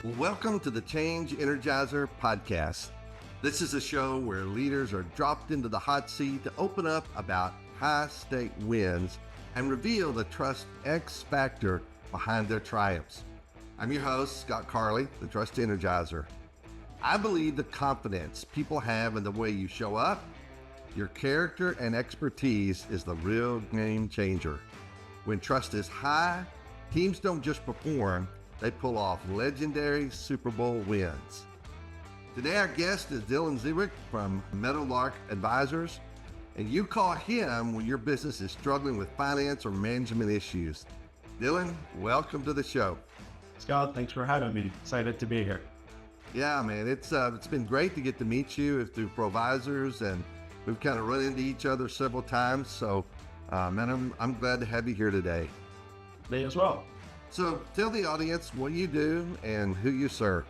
Welcome to the Change Energizer Podcast. This is a show where leaders are dropped into the hot seat to open up about high-stake wins and reveal the trust X factor behind their triumphs. I'm your host, Scott Carley, the Trust Energizer. I believe the confidence people have in the way you show up, your character and expertise is the real game changer. When trust is high, teams don't just perform, they pull off legendary Super Bowl wins. Today our guest is Dillon Zwick from Meadowlark Advisors, and you call him when your business is struggling with finance or management issues. Dillon, welcome to the show. Scott, thanks for having me. Excited to be here. Yeah, man, it's been great to get to meet you through Provisors, and we've kind of run into each other several times. So, man, I'm glad to have you here today. Me as well. So tell the audience what you do and who you serve.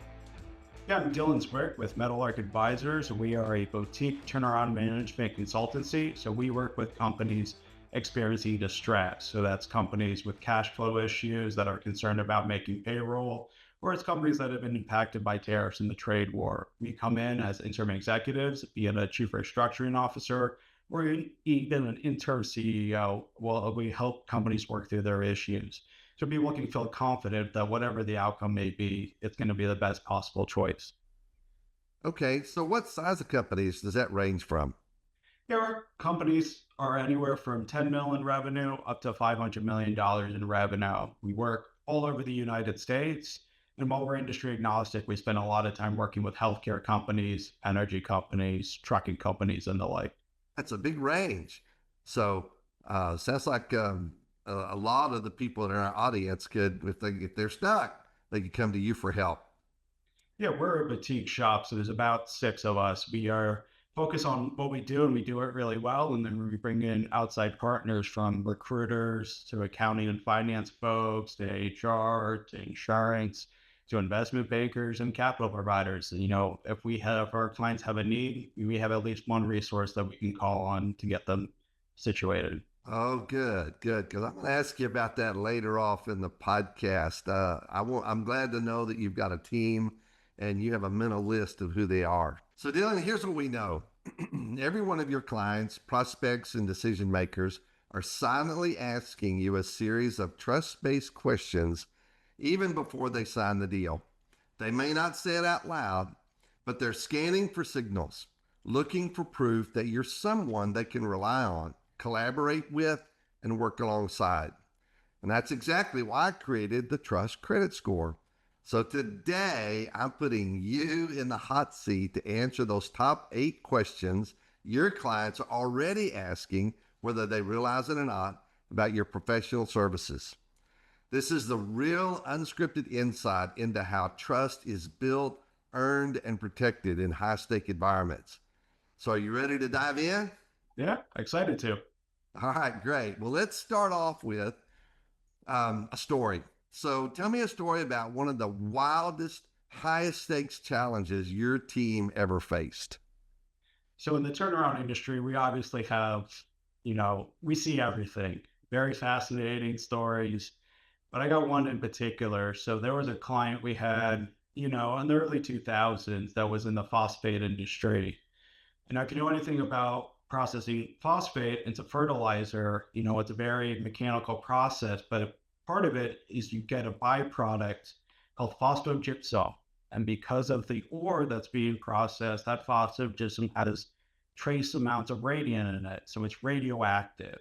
Yeah, I'm Dillon Zwick with Meadowlark Advisors. We are a boutique turnaround management consultancy. So we work with companies experiencing distress. So that's companies with cash flow issues that are concerned about making payroll, or it's companies that have been impacted by tariffs and the trade war. We come in as interim executives, be it a chief restructuring officer, or even an interim CEO. Well, we help companies work through their issues. So people can feel confident that whatever the outcome may be, it's going to be the best possible choice. Okay, so what size of companies does that range from? Our companies are anywhere from 10 million revenue up to $500 million in revenue. We work all over the United States. And while we're industry agnostic, we spend a lot of time working with healthcare companies, energy companies, trucking companies, and the like. That's a big range. So sounds like a lot of the people in our audience could, if they're stuck, they could come to you for help. Yeah, we're a boutique shop, so there's about 6 of us. We are focused on what we do, and we do it really well. And then we bring in outside partners, from recruiters to accounting and finance folks to HR to insurance to investment bankers and capital providers. You know, if our clients have a need, we have at least one resource that we can call on to get them situated. Oh, good. Because I'm going to ask you about that later off in the podcast. I'm glad to know that you've got a team and you have a mental list of who they are. So, Dillon, here's what we know. Every one of your clients, prospects, and decision makers are silently asking you a series of trust-based questions even before they sign the deal. They may not say it out loud, but they're scanning for signals, looking for proof that you're someone they can rely on, collaborate with, and work alongside. And that's exactly why I created the Trust Credit Score. So today, I'm putting you in the hot seat to answer those top 8 questions your clients are already asking, whether they realize it or not, about your professional services. This is the real unscripted insight into how trust is built, earned, and protected in high-stake environments. So are you ready to dive in? Yeah, excited to. All right, great. Well, let's start off with a story. So tell me a story about one of the wildest, highest stakes challenges your team ever faced. So in the turnaround industry, we obviously have, we see everything. Very fascinating stories. But I got one in particular. So there was a client we had, in the early 2000s that was in the phosphate industry. And if you know anything about processing phosphate into fertilizer, it's a very mechanical process, but part of it is you get a byproduct called phosphogypsum. And because of the ore that's being processed, that phosphogypsum has trace amounts of radium in it. So it's radioactive.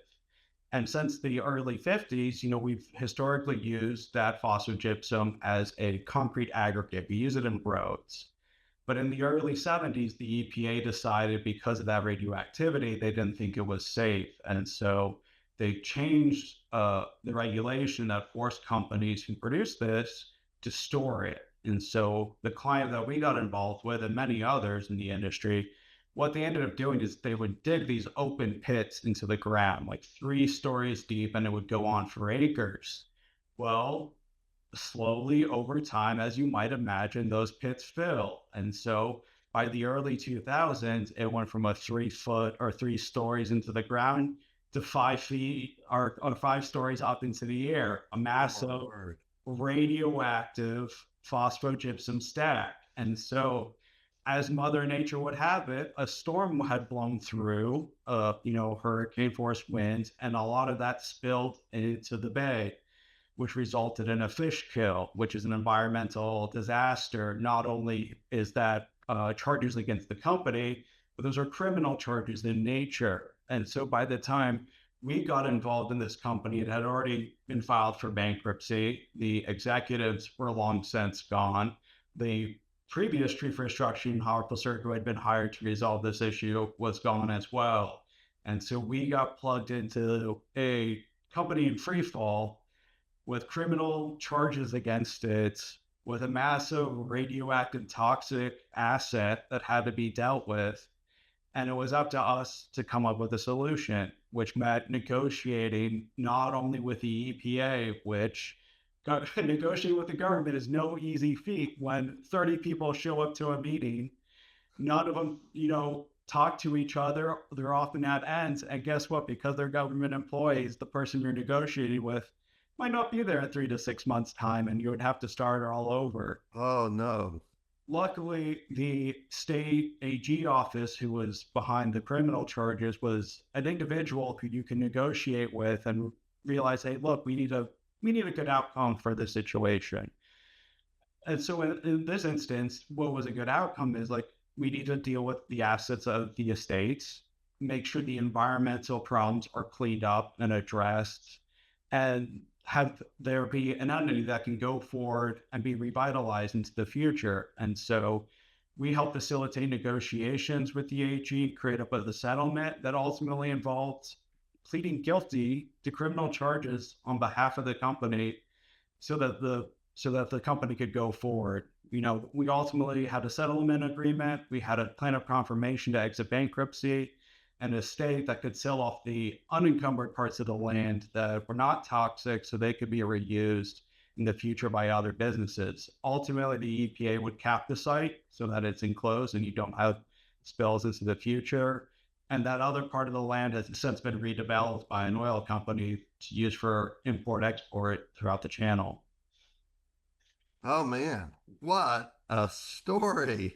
And since the early 50s, we've historically used that phosphogypsum as a concrete aggregate. We use it in roads. But in the early 70s, the EPA decided, because of that radioactivity, they didn't think it was safe. And so they changed the regulation that forced companies who produce this to store it. And so the client that we got involved with, and many others in the industry, what they ended up doing is they would dig these open pits into the ground, like 3 stories deep, and it would go on for acres. Well, slowly over time, as you might imagine, those pits fill. And so by the early 2000s, it went from a 3 foot or 3 stories into the ground to 5 feet or 5 stories up into the air, a massive radioactive phosphogypsum stack. And so, as Mother Nature would have it, a storm had blown through, hurricane force winds, and a lot of that spilled into the bay, which resulted in a fish kill, which is an environmental disaster. Not only is that charges against the company, but those are criminal charges in nature. And so by the time we got involved in this company, it had already been filed for bankruptcy. The executives were long since gone. The previous chief restructuring officer who had been hired to resolve this issue was gone as well. And so we got plugged into a company in free fall with criminal charges against it, with a massive radioactive toxic asset that had to be dealt with. And it was up to us to come up with a solution, which meant negotiating not only with the EPA, which negotiating with the government is no easy feat when 30 people show up to a meeting. None of them, talk to each other. They're often at ends. And guess what? Because they're government employees, the person you're negotiating with might not be there in 3 to 6 months' time, and you would have to start all over. Oh, no. Luckily, the state AG office who was behind the criminal charges was an individual who you can negotiate with and realize, hey, look, we need a good outcome for the situation. And so in this instance, what was a good outcome is like, we need to deal with the assets of the estates, make sure the environmental problems are cleaned up and addressed, and have there be an entity that can go forward and be revitalized into the future. And so we help facilitate negotiations with the AG, create up with a settlement that ultimately involved pleading guilty to criminal charges on behalf of the company so that the company could go forward. We ultimately had a settlement agreement. We had a plan of confirmation to exit bankruptcy, and a state that could sell off the unencumbered parts of the land that were not toxic so they could be reused in the future by other businesses. Ultimately, the EPA would cap the site so that it's enclosed and you don't have spills into the future. And that other part of the land has since been redeveloped by an oil company to use for import-export throughout the channel. Oh, man. What a story.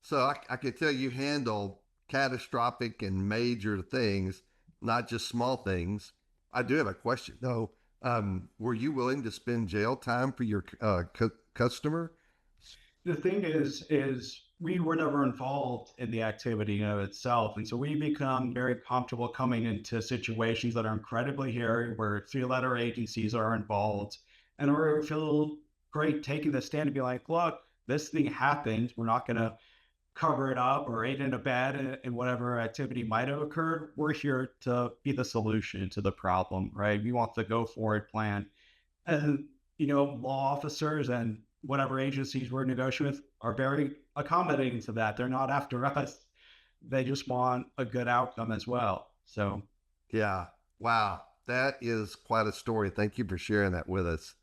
So I could tell you handle catastrophic and major things, not just small things. I do have a question though. Were you willing to spend jail time for your customer? The thing is we were never involved in the activity of itself. And so we become very comfortable coming into situations that are incredibly hairy, where three-letter agencies are involved, and we feel great taking the stand to be like, look, this thing happened. We're not going to cover it up or aid and abet in whatever activity might have occurred. We're here to be the solution to the problem, right? We want the go forward plan. And, law officers and whatever agencies we're negotiating with are very accommodating to that. They're not after us. They just want a good outcome as well. So, yeah. Wow. That is quite a story. Thank you for sharing that with us.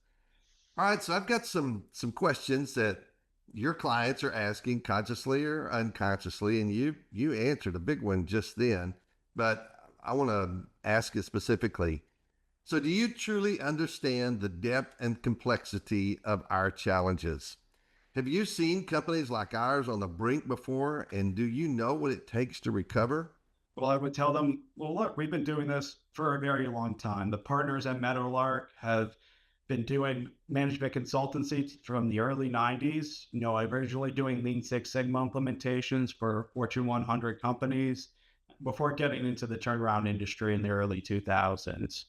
All right. So I've got some questions that your clients are asking consciously or unconsciously, and you answered a big one just then, but I want to ask it specifically. So do you truly understand the depth and complexity of our challenges? Have you seen companies like ours on the brink before, and do you know what it takes to recover? well, I would tell them, well, look, we've been doing this for a very long time. The partners at Meadowlark have been doing management consultancy from the early 90s. I'm originally doing Lean Six Sigma implementations for Fortune 100 companies before getting into the turnaround industry in the early 2000s.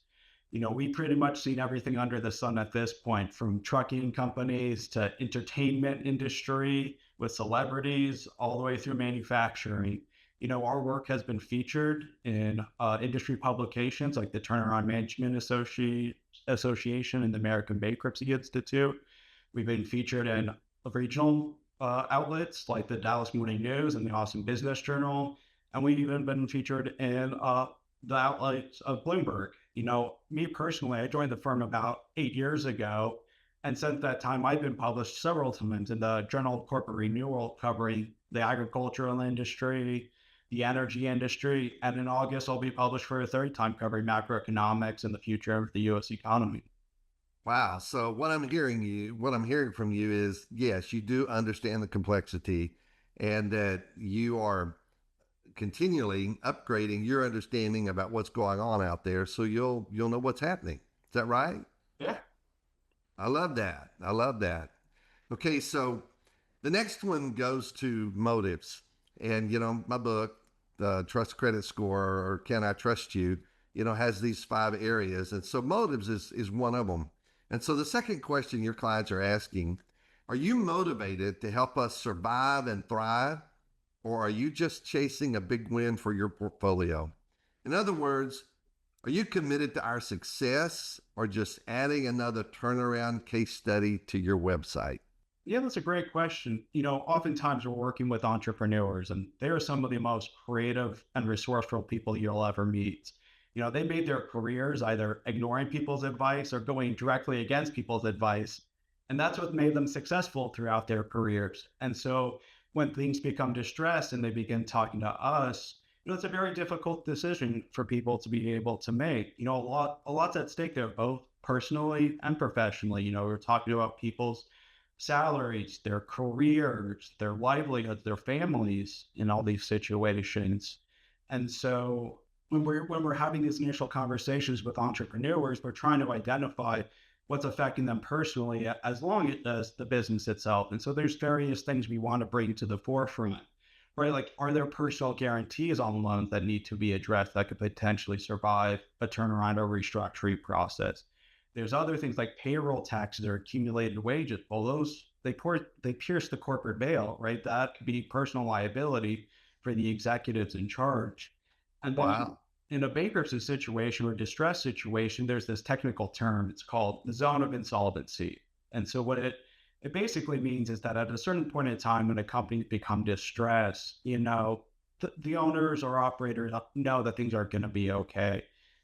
We pretty much seen everything under the sun at this point, from trucking companies to entertainment industry with celebrities, all the way through manufacturing. Our work has been featured in industry publications like the Turnaround Management Association and the American Bankruptcy Institute. We've been featured in regional outlets like the Dallas Morning News and the Austin Business Journal. And we've even been featured in the outlets of Bloomberg. Me personally, I joined the firm about 8 years ago. And since that time, I've been published several times in the Journal of Corporate Renewal, covering the agricultural industry, the energy industry, and in August, I'll be published for a third time covering macroeconomics and the future of the U.S. economy. Wow. So what I'm hearing from you is, yes, you do understand the complexity, and that you are continually upgrading your understanding about what's going on out there, so you'll know what's happening. Is that right? Yeah. I love that. I love that. Okay, so the next one goes to motives. And, my book, the Trust Credit Score, or Can I Trust You, has these 5 areas. And so motives is one of them. And so the second question your clients are asking, are you motivated to help us survive and thrive? Or are you just chasing a big win for your portfolio? In other words, are you committed to our success or just adding another turnaround case study to your website? Yeah, that's a great question. Oftentimes we're working with entrepreneurs, and they are some of the most creative and resourceful people you'll ever meet. They made their careers either ignoring people's advice or going directly against people's advice. And that's what made them successful throughout their careers. And so when things become distressed and they begin talking to us, it's a very difficult decision for people to be able to make. A lot's at stake there, both personally and professionally. We're talking about people's salaries, their careers, their livelihoods, their families in all these situations. And so when we're having these initial conversations with entrepreneurs, we're trying to identify what's affecting them personally as long as the business itself. And so there's various things we want to bring to the forefront. Right, like are there personal guarantees on loans that need to be addressed that could potentially survive a turnaround or restructuring process? There's other things like payroll taxes or accumulated wages. Well, they pierce the corporate veil, right? That could be personal liability for the executives in charge. And then Wow. in a bankruptcy situation or distress situation, there's this technical term. It's called the zone of insolvency. And so what it basically means is that at a certain point in time when a company become distressed, the owners or operators know that things are going to be okay.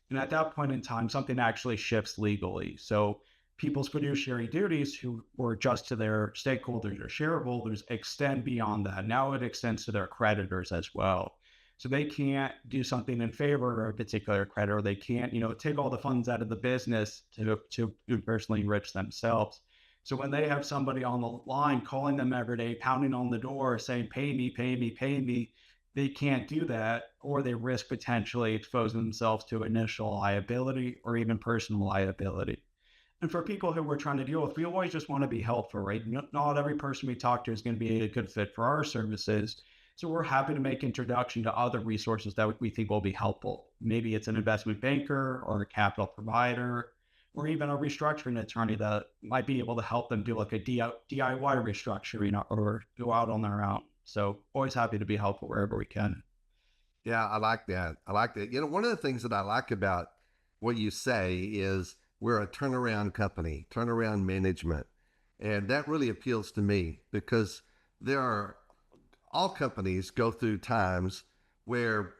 And at that point in time, something actually shifts legally. So people's fiduciary duties who were just to their stakeholders or shareholders extend beyond that. Now it extends to their creditors as well. So they can't do something in favor of a particular creditor. They can't, take all the funds out of the business to personally enrich themselves. So when they have somebody on the line calling them every day, pounding on the door, saying, pay me, pay me, pay me, they can't do that, or they risk potentially exposing themselves to initial liability or even personal liability. And for people who we're trying to deal with, we always just want to be helpful, right? Not every person we talk to is going to be a good fit for our services. So we're happy to make introduction to other resources that we think will be helpful. Maybe it's an investment banker or a capital provider, or even a restructuring attorney that might be able to help them do like a DIY restructuring or go out on their own. So always happy to be helpful wherever we can. Yeah, I like that. I like that. One of the things that I like about what you say is we're a turnaround company, turnaround management. And that really appeals to me because there are all companies go through times where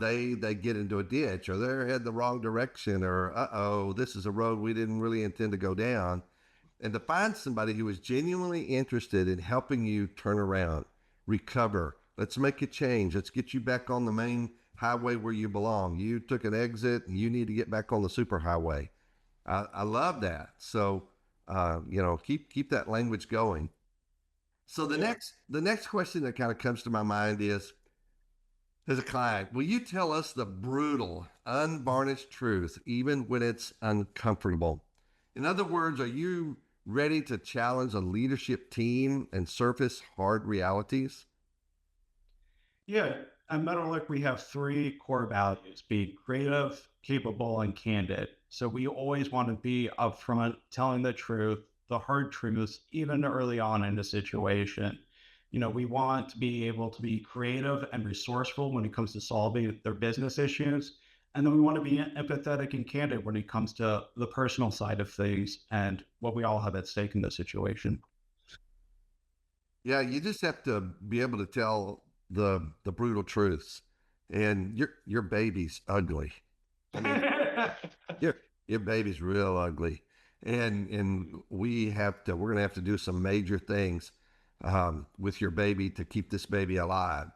they get into a ditch or they're heading the wrong direction or this is a road we didn't really intend to go down. And to find somebody who is genuinely interested in helping you turn around, recover, let's make a change, let's get you back on the main highway where you belong. You took an exit and you need to get back on the superhighway. I love that. So, keep that language going. So Yeah. the next question that kind of comes to my mind is, as a client, will you tell us the brutal, unvarnished truth, even when it's uncomfortable? In other words, are you ready to challenge a leadership team and surface hard realities? Yeah. At Meadowlark, we have three core values: be creative, capable, and candid. So we always want to be upfront, telling the truth, the hard truths, even early on in the situation. We want to be able to be creative and resourceful when it comes to solving their business issues. And then we want to be empathetic and candid when it comes to the personal side of things and what we all have at stake in the situation. Yeah, you just have to be able to tell the brutal truths. And your baby's ugly. I mean, your your baby's real ugly, and we're gonna have to do some major things with your baby to keep this baby alive.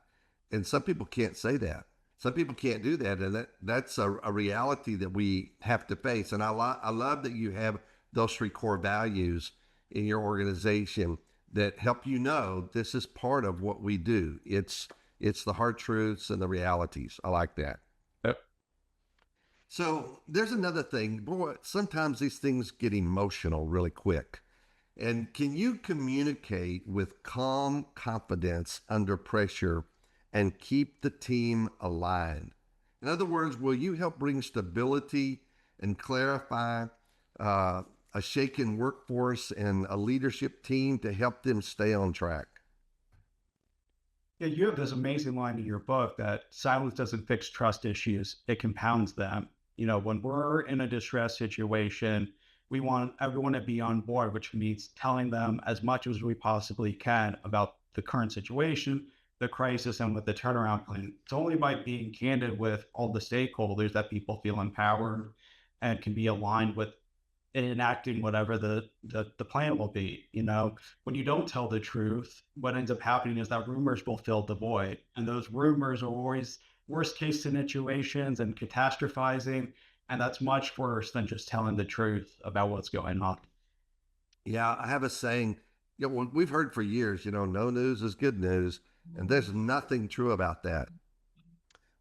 And some people can't say that. Some people can't do that, and that's a reality that we have to face. And I love that you have those three core values in your organization that help you know this is part of what we do. It's the hard truths and the realities. I like that. Yep. So there's another thing. Boy, sometimes these things get emotional really quick. And can you communicate with calm confidence under pressure and keep the team aligned? In other words, will you help bring stability and clarify uh, a shaken workforce and a leadership team to help them stay on track? Yeah, you have this amazing line in your book that silence doesn't fix trust issues, it compounds them. When we're in a distress situation, we want everyone to be on board, which means telling them as much as we possibly can about the current situation, the crisis, and with the turnaround plan. It's only by being candid with all the stakeholders that people feel empowered and can be aligned with enacting whatever the plan will be. When you don't tell the truth, what ends up happening is that rumors will fill the void, and those rumors are always worst case situations and catastrophizing, and that's much worse than just telling the truth about what's going on. Yeah, I have a saying, well, we've heard for years, no news is good news. And there's nothing true about that.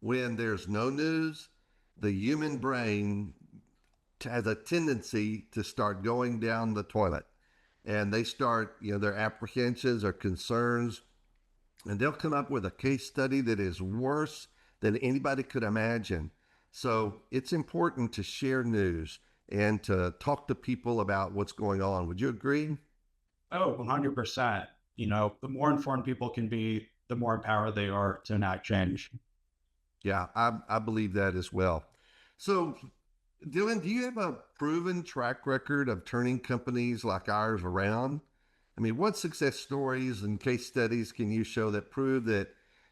When there's no news, the human brain has a tendency to start going down the toilet, and they start, their apprehensions or concerns, and they'll come up with a case study that is worse than anybody could imagine. So it's important to share news and to talk to people about what's going on. Would you agree? Oh, 100%. The more informed people can be, the more empowered they are to enact change. Yeah, I believe that as well. So, Dillon, do you have a proven track record of turning companies like ours around? I mean, what success stories and case studies can you show that prove that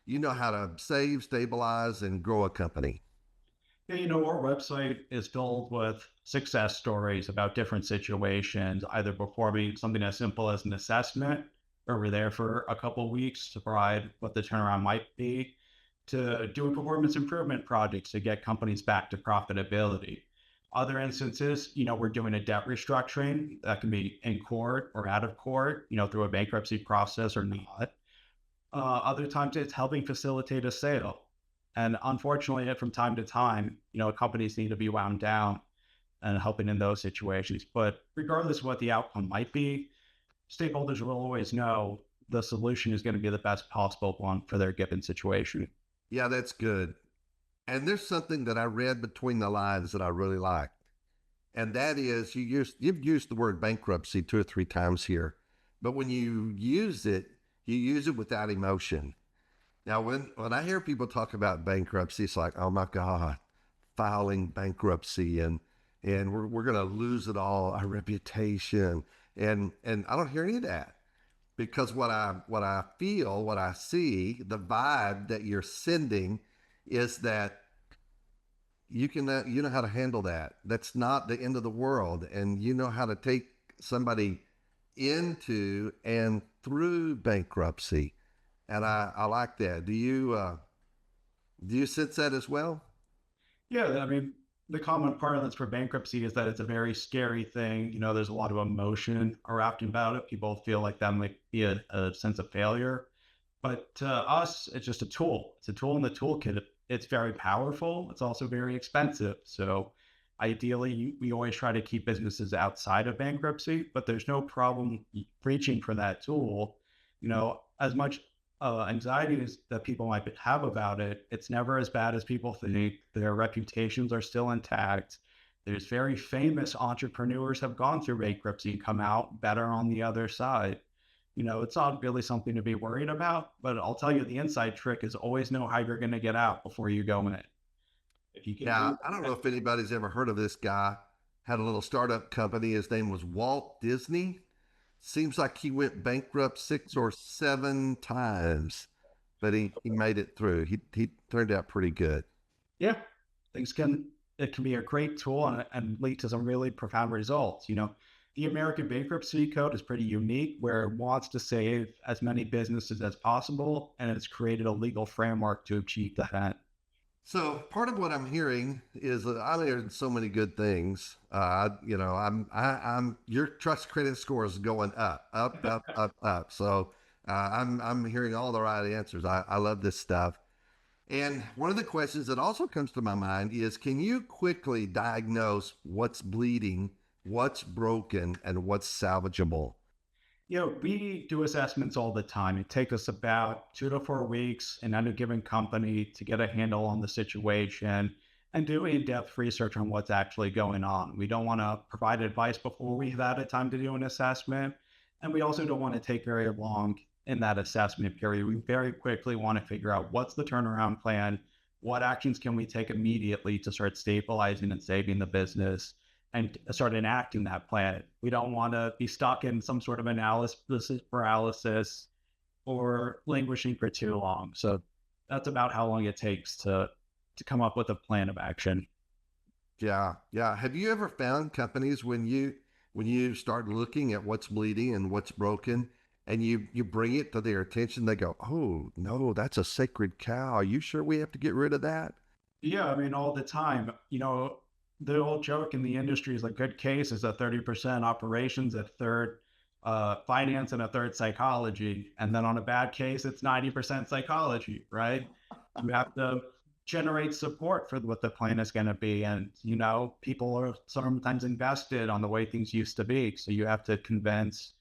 you know how to save, stabilize, and grow a company? Yeah, our website is filled with success stories about different situations, either performing something as simple as an assessment, where we're there for a couple of weeks to provide what the turnaround might be, to doing performance improvement projects to get companies back to profitability. Other instances, we're doing a debt restructuring that can be in court or out of court, through a bankruptcy process or not. Other times it's helping facilitate a sale. And unfortunately, from time to time, companies need to be wound down and helping in those situations. But regardless of what the outcome might be, stakeholders will always know the solution is going to be the best possible one for their given situation. Yeah, that's good. And there's something that I read between the lines that I really like. And that is you've used the word bankruptcy two or three times here, but when you use it without emotion. Now, when I hear people talk about bankruptcy, it's like, oh my God, filing bankruptcy and we're gonna lose it all, our reputation. And I don't hear any of that because what I feel, what I see, the vibe that you're sending is that you know how to handle that. That's not the end of the world, and you know how to take somebody into and through bankruptcy. And I like that. Do you sense that as well? Yeah, I mean, the common parlance for bankruptcy is that it's a very scary thing. There's a lot of emotion wrapped about it. People feel like that might be a sense of failure. But to us, it's just a tool. It's a tool in the toolkit. It's very powerful. It's also very expensive. So ideally, we always try to keep businesses outside of bankruptcy, but there's no problem reaching for that tool. As much anxieties that people might have about it, it's never as bad as people think. Their reputations are still intact. There's very famous entrepreneurs have gone through bankruptcy and come out better on the other side. It's not really something to be worried about, but I'll tell you the inside trick is always know how you're going to get out before you go in. If you can Yeah, do I don't know that, if anybody's ever heard of this guy. Had a little startup company. His name was Walt Disney. Seems like he went bankrupt 6 or 7 times, but he made it through. He turned out pretty good. yeah, it can be a great tool and lead to some really profound results. The American Bankruptcy Code is pretty unique, where it wants to save as many businesses as possible, and it's created a legal framework to achieve that. So part of what I'm hearing is that I'm hearing so many good things. I'm your trust credit score is going up, up, up, up, up. So I'm hearing all the right answers. I love this stuff. And one of the questions that also comes to my mind is, can you quickly diagnose what's bleeding, what's broken, and what's salvageable? We do assessments all the time. It takes us about 2 to 4 weeks in any given company to get a handle on the situation and do in-depth research on what's actually going on. We don't want to provide advice before we've had a time to do an assessment. And we also don't want to take very long in that assessment period. We very quickly want to figure out what's the turnaround plan, what actions can we take immediately to start stabilizing and saving the business and start enacting that plan. We don't want to be stuck in some sort of analysis paralysis or languishing for too long. So that's about how long it takes to come up with a plan of action. Yeah, yeah. Have you ever found companies when you start looking at what's bleeding and what's broken, and you bring it to their attention, they go, "Oh no, that's a sacred cow. Are you sure we have to get rid of that?" Yeah, I mean, all the time. The old joke in the industry is a good case is a 30% operations, a third finance, and a third psychology. And then on a bad case, it's 90% psychology, right? You have to generate support for what the plan is going to be. And, people are sometimes invested on the way things used to be. So you have to convince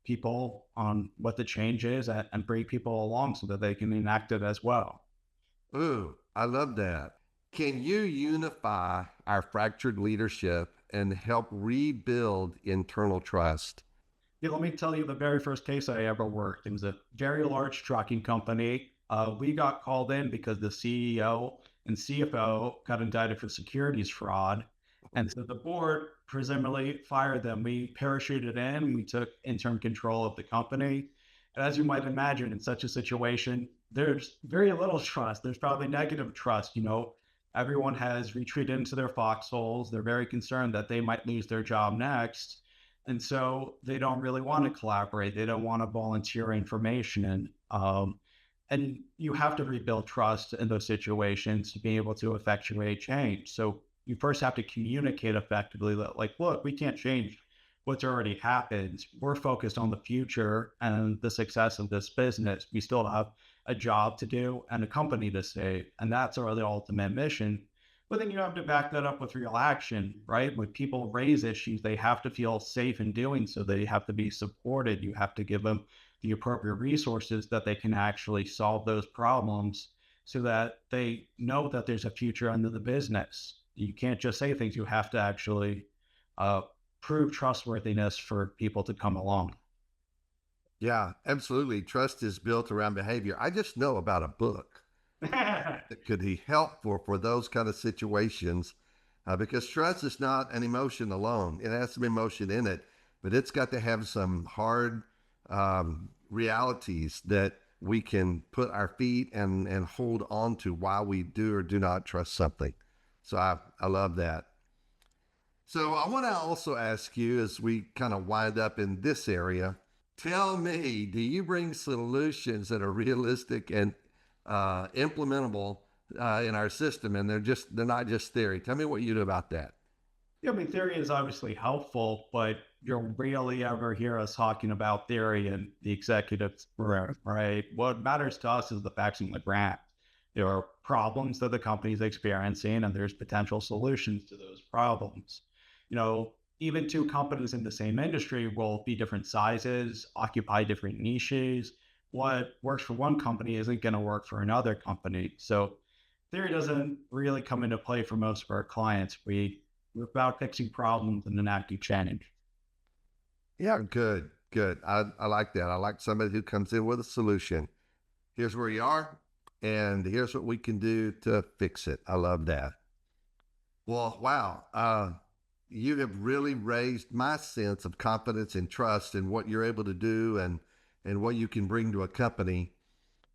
people on what the change is and bring people along so that they can enact it as well. Ooh, I love that. Can you unify our fractured leadership and help rebuild internal trust? Yeah, let me tell you the very first case I ever worked. It was a very large trucking company. We got called in because the CEO and CFO got indicted for securities fraud. And so the board presumably fired them. We parachuted in, we took interim control of the company. And as you might imagine, in such a situation, there's very little trust. There's probably negative trust. Everyone has retreated into their foxholes. They're very concerned that they might lose their job next. And so they don't really want to collaborate. They don't want to volunteer information. And you have to rebuild trust in those situations to be able to effectuate change. So you first have to communicate effectively that, like, look, we can't change what's already happened. We're focused on the future and the success of this business. We still have a job to do and a company to save. And that's our the ultimate mission. But then you have to back that up with real action, right? When people raise issues, they have to feel safe in doing so. They have to be supported. You have to give them the appropriate resources that they can actually solve those problems so that they know that there's a future under the business. You can't just say things. You have to actually uh, prove trustworthiness for people to come along. Yeah, absolutely. Trust is built around behavior. I just know about a book that could be helpful for those kind of situations because trust is not an emotion alone. It has some emotion in it, but it's got to have some hard realities that we can put our feet and hold on to while we do or do not trust something. So I love that. So I want to also ask you as we kind of wind up in this area, tell me, do you bring solutions that are realistic and implementable in our system, and they're not just theory? Tell me what you do about that. Yeah, I mean, theory is obviously helpful, but you'll rarely ever hear us talking about theory in the executive room, right? What matters to us is the facts on the ground. There are problems that the company's experiencing, and there's potential solutions to those problems. Even two companies in the same industry will be different sizes, occupy different niches. What works for one company isn't going to work for another company. So theory doesn't really come into play for most of our clients. We're about fixing problems and enacting change. Yeah, good, good. I like that. I like somebody who comes in with a solution. Here's where you are, and here's what we can do to fix it. I love that. Well, wow. You have really raised my sense of confidence and trust in what you're able to do and what you can bring to a company.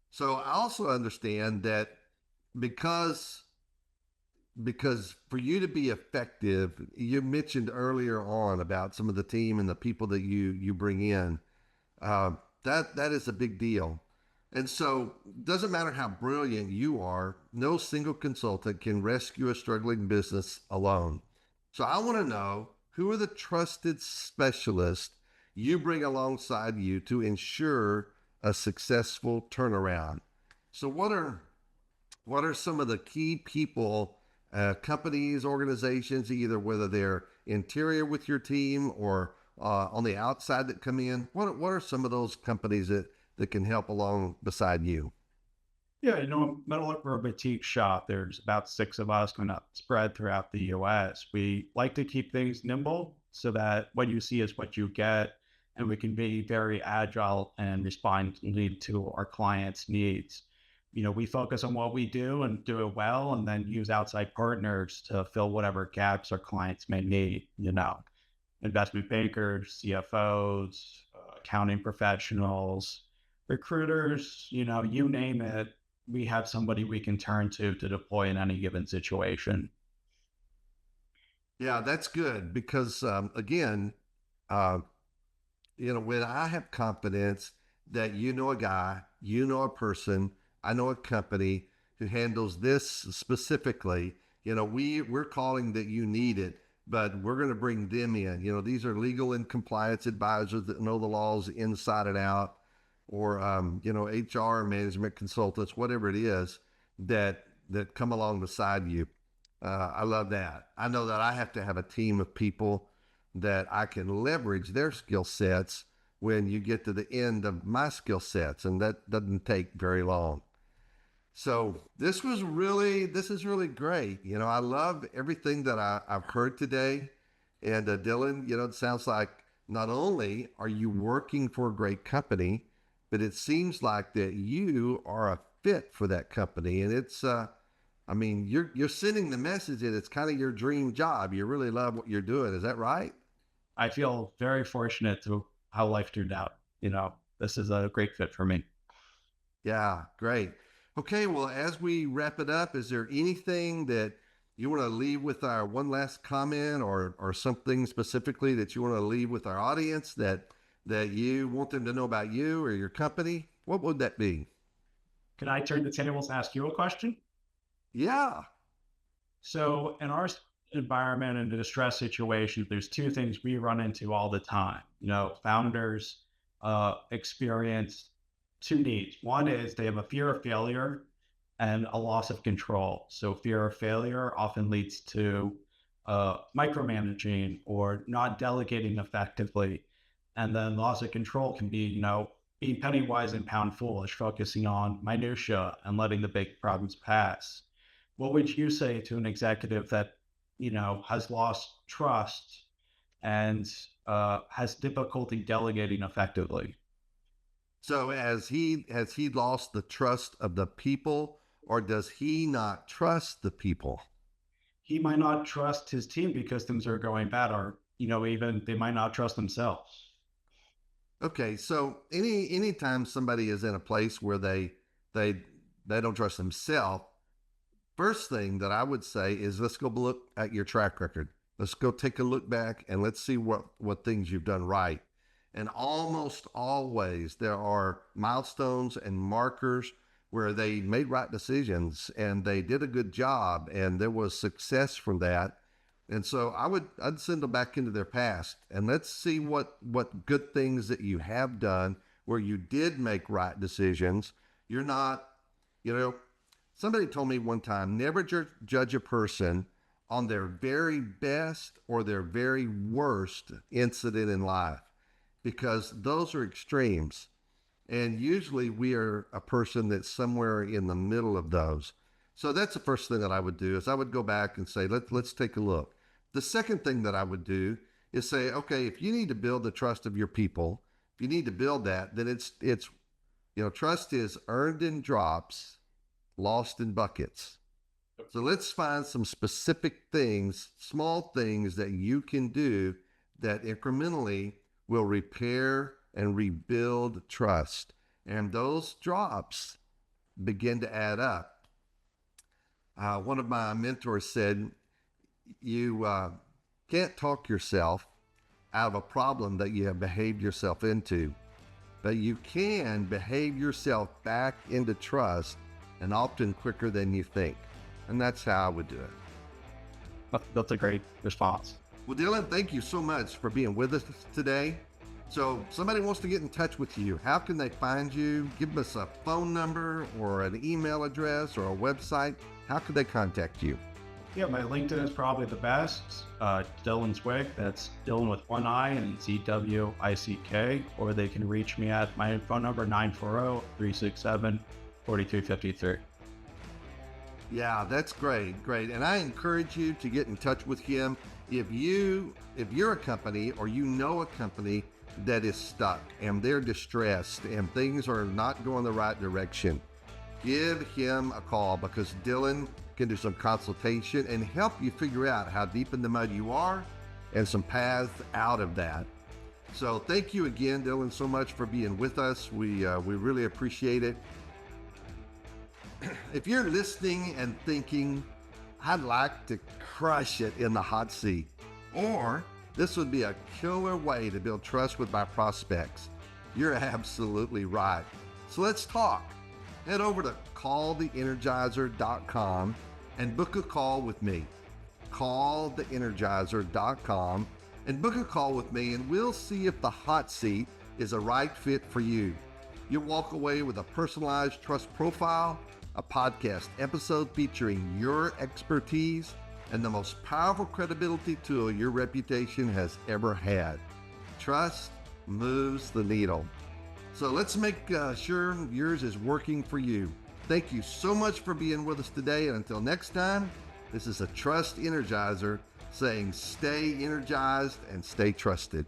So I also understand that because because for you to be effective, you mentioned earlier on about some of the team and the people that you bring in. Uh, that is a big deal. And so, doesn't matter how brilliant you are, no single consultant can rescue a struggling business alone. So, I want to know, who are the trusted specialists you bring alongside you to ensure a successful turnaround? So, what are some of the key people, companies, organizations, either whether they're interior with your team or on the outside that come in? What are some of those companies that can help along beside you? Yeah, Meadowlark, we're a boutique shop. There's about six of us kind of spread throughout the US. We like to keep things nimble so that what you see is what you get, and we can be very agile and respond to our clients' needs. We focus on what we do and do it well, and then use outside partners to fill whatever gaps our clients may need. Investment bankers, CFOs, accounting professionals, recruiters, you name it, we have somebody we can turn to deploy in any given situation. Yeah, that's good because, again, uh, when I have confidence that you know a guy, you know a person, I know a company who handles this specifically, we're calling that you need it, but we're going to bring them in. These are legal and compliance advisors that know the laws inside and out, or HR management consultants, whatever it is that come along beside you. I love that. I know that I have to have a team of people that I can leverage their skill sets when you get to the end of my skill sets, and that doesn't take very long. So this is really great. I love everything that I've heard today. And Dillon, it sounds like not only are you working for a great company, but it seems like that you are a fit for that company. And you're sending the message that it's kind of your dream job. You really love what you're doing. Is that right? I feel very fortunate to how life turned out. This is a great fit for me. Yeah, great. Okay, well, as we wrap it up, is there anything that you want to leave with our one last comment, or something specifically that you want to leave with our audience that you want them to know about you or your company? What would that be? Can I turn the tables and ask you a question? Yeah. So, in our environment and distress situations, there's two things we run into all the time. Founders experience two needs. One is they have a fear of failure and a loss of control. So, fear of failure often leads to micromanaging or not delegating effectively. And then loss of control can be, being penny wise and pound foolish, focusing on minutia and letting the big problems pass. What would you say to an executive that, has lost trust and has difficulty delegating effectively? So has he lost the trust of the people, or does he not trust the people? He might not trust his team because things are going bad, or, even they might not trust themselves. Okay, so anytime somebody is in a place where they they don't trust themselves, first thing that I would say is, let's go look at your track record. Let's go take a look back and let's see what things you've done right. And almost always there are milestones and markers where they made right decisions and they did a good job and there was success from that. And so I'd send them back into their past and let's see what good things that you have done where you did make right decisions. You're not, you know, Somebody told me one time, never judge a person on their very best or their very worst incident in life, because those are extremes. And usually we are a person that's somewhere in the middle of those. So that's the first thing that I would do, is I would go back and say, let's take a look. The second thing that I would do is say, okay, if you need to build the trust of your people, if you need to build that, then it's trust is earned in drops, lost in buckets. So let's find some specific things, small things that you can do that incrementally will repair and rebuild trust. And those drops begin to add up. One of my mentors said, you can't talk yourself out of a problem that you have behaved yourself into. but you can behave yourself back into trust, and often quicker than you think. And that's how I would do it. That's a great response. Well, Dillon, thank you so much for being with us today. So somebody wants to get in touch with you. How can they find you? Give us a phone number or an email address or a website. How could they contact you? Yeah, my LinkedIn is probably the best. Dillon Zwick, that's Dillon with one I and Zwick, or they can reach me at my phone number, 940-367-4353. Yeah, that's great. And I encourage you to get in touch with him. If you're a company or you know a company that is stuck and they're distressed and things are not going the right direction, give him a call, because Dillon can do some consultation and help you figure out how deep in the mud you are and some paths out of that. So thank you again, Dillon, so much for being with us. We really appreciate it. If you're listening and thinking, I'd like to crush it in the hot seat, or this would be a killer way to build trust with my prospects, you're absolutely right. So let's talk. Head over to calltheenergizer.com and book a call with me. Calltheenergizer.com and book a call with me, and we'll see if the hot seat is a right fit for you. You'll walk away with a personalized trust profile, a podcast episode featuring your expertise, and the most powerful credibility tool your reputation has ever had. Trust moves the needle. So let's make sure yours is working for you. Thank you so much for being with us today. And until next time, this is a Trust Energizer saying stay energized and stay trusted.